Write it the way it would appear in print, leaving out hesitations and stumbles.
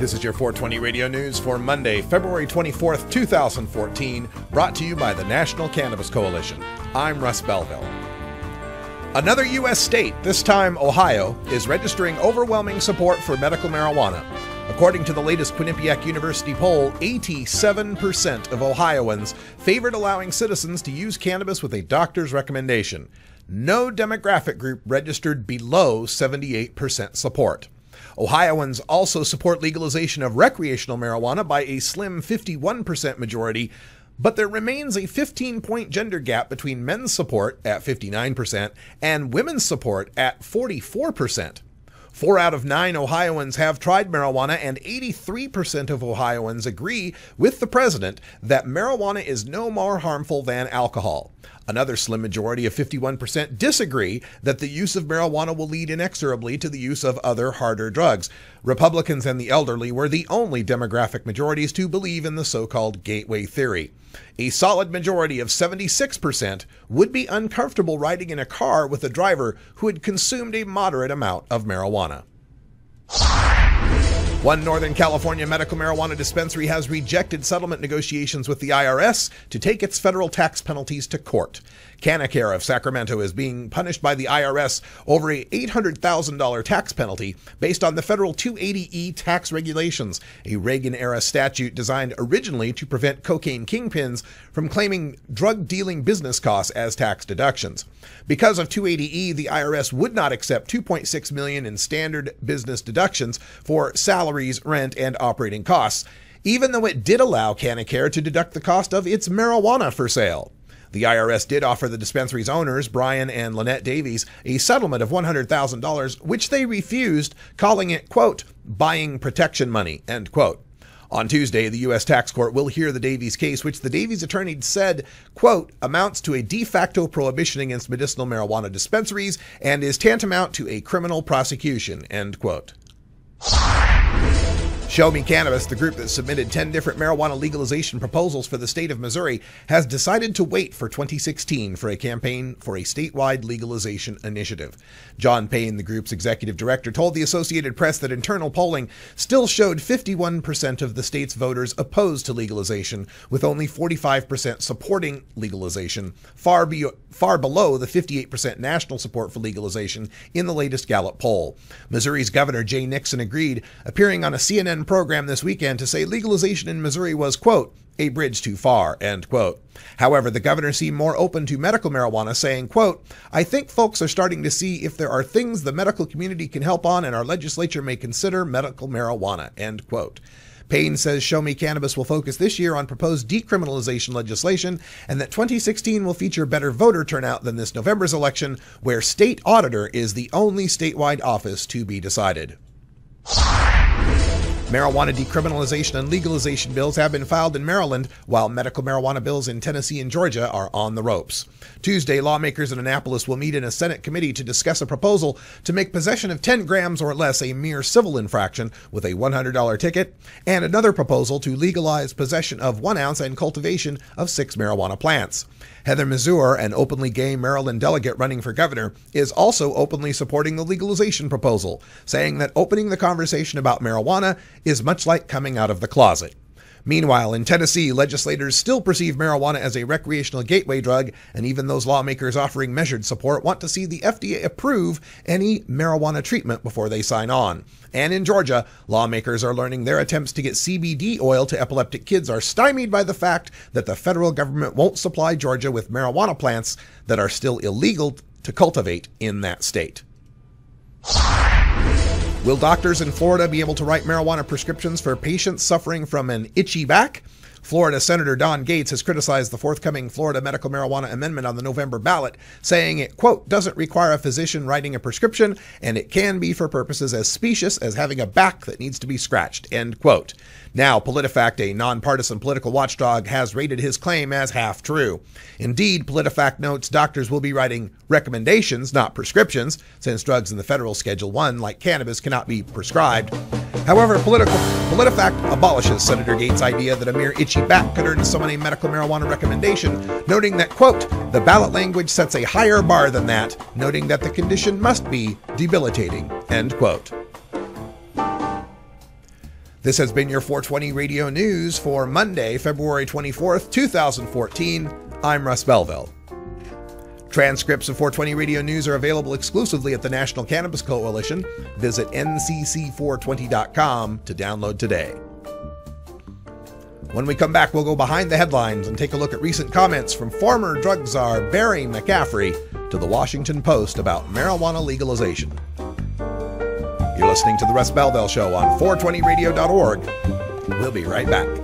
This is your 420 Radio News for Monday, February 24th, 2014, brought to you by the National Cannabis Coalition. I'm Russ Belville. Another U.S. state, this time Ohio, is registering overwhelming support for medical marijuana. According to the latest Quinnipiac University poll, 87% of Ohioans favored allowing citizens to use cannabis with a doctor's recommendation. No demographic group registered below 78% support. Ohioans also support legalization of recreational marijuana by a slim 51% majority, but there remains a 15-point gender gap between men's support at 59% and women's support at 44%. 4 out of 9 Ohioans have tried marijuana, and 83% of Ohioans agree with the president that marijuana is no more harmful than alcohol. Another slim majority of 51% disagree that the use of marijuana will lead inexorably to the use of other harder drugs. Republicans and the elderly were the only demographic majorities to believe in the so-called gateway theory. A solid majority of 76% would be uncomfortable riding in a car with a driver who had consumed a moderate amount of marijuana. One Northern California medical marijuana dispensary has rejected settlement negotiations with the IRS to take its federal tax penalties to court. Quinnipiac of Sacramento is being punished by the IRS over a $800,000 tax penalty based on the federal 280E tax regulations, a Reagan-era statute designed originally to prevent cocaine kingpins from claiming drug-dealing business costs as tax deductions. Because of 280E, the IRS would not accept $2.6 million in standard business deductions for salaries, rent, and operating costs, even though it did allow Quinnipiac to deduct the cost of its marijuana for sale. The IRS did offer the dispensary's owners, Brian and Lynette Davies, a settlement of $100,000, which they refused, calling it, quote, buying protection money, end quote. On Tuesday, the U.S. tax court will hear the Davies case, which the Davies attorney said, quote, amounts to a de facto prohibition against medicinal marijuana dispensaries and is tantamount to a criminal prosecution, end quote. Show Me Cannabis, the group that submitted 10 different marijuana legalization proposals for the state of Missouri, has decided to wait for 2016 for a campaign for a statewide legalization initiative. John Payne, the group's executive director, told the Associated Press that internal polling still showed 51% of the state's voters opposed to legalization, with only 45% supporting legalization, far below the 58% national support for legalization in the latest Gallup poll. Missouri's Governor Jay Nixon agreed, appearing on a CNN program this weekend to say legalization in Missouri was, quote, a bridge too far, end quote. However, the governor seemed more open to medical marijuana, saying, quote, I think folks are starting to see if there are things the medical community can help on and our legislature may consider medical marijuana, end quote. Payne says Show Me Cannabis will focus this year on proposed decriminalization legislation and that 2016 will feature better voter turnout than this November's election, where state auditor is the only statewide office to be decided. Marijuana decriminalization and legalization bills have been filed in Maryland, while medical marijuana bills in Tennessee and Georgia are on the ropes. Tuesday, lawmakers in Annapolis will meet in a Senate committee to discuss a proposal to make possession of 10 grams or less a mere civil infraction with a $100 ticket, and another proposal to legalize possession of 1 ounce and cultivation of 6 marijuana plants. Heather Mazur, an openly gay Maryland delegate running for governor, is also openly supporting the legalization proposal, saying that opening the conversation about marijuana is much like coming out of the closet. Meanwhile, in Tennessee, legislators still perceive marijuana as a recreational gateway drug, and even those lawmakers offering measured support want to see the FDA approve any marijuana treatment before they sign on. And in Georgia, lawmakers are learning their attempts to get CBD oil to epileptic kids are stymied by the fact that the federal government won't supply Georgia with marijuana plants that are still illegal to cultivate in that state. Will doctors in Florida be able to write marijuana prescriptions for patients suffering from an itchy back? Florida Senator Don Gates has criticized the forthcoming Florida medical marijuana amendment on the November ballot, saying it, quote, doesn't require a physician writing a prescription, and it can be for purposes as specious as having a back that needs to be scratched, end quote. Now, PolitiFact, a nonpartisan political watchdog, has rated his claim as half true. Indeed, PolitiFact notes doctors will be writing recommendations, not prescriptions, since drugs in the federal Schedule I, like cannabis, cannot be prescribed. However, PolitiFact abolishes Senator Gates' idea that a mere itchy back could earn someone a medical marijuana recommendation, noting that, quote, the ballot language sets a higher bar than that, noting that the condition must be debilitating, end quote. This has been your 420 Radio News for Monday, February 24th, 2014. I'm Russ Belville. Transcripts of 420 Radio News are available exclusively at the National Cannabis Coalition. Visit ncc420.com to download today. When we come back, we'll go behind the headlines and take a look at recent comments from former drug czar Barry McCaffrey to the Washington Post about marijuana legalization. You're listening to The Russ Belville Show on 420radio.org. We'll be right back.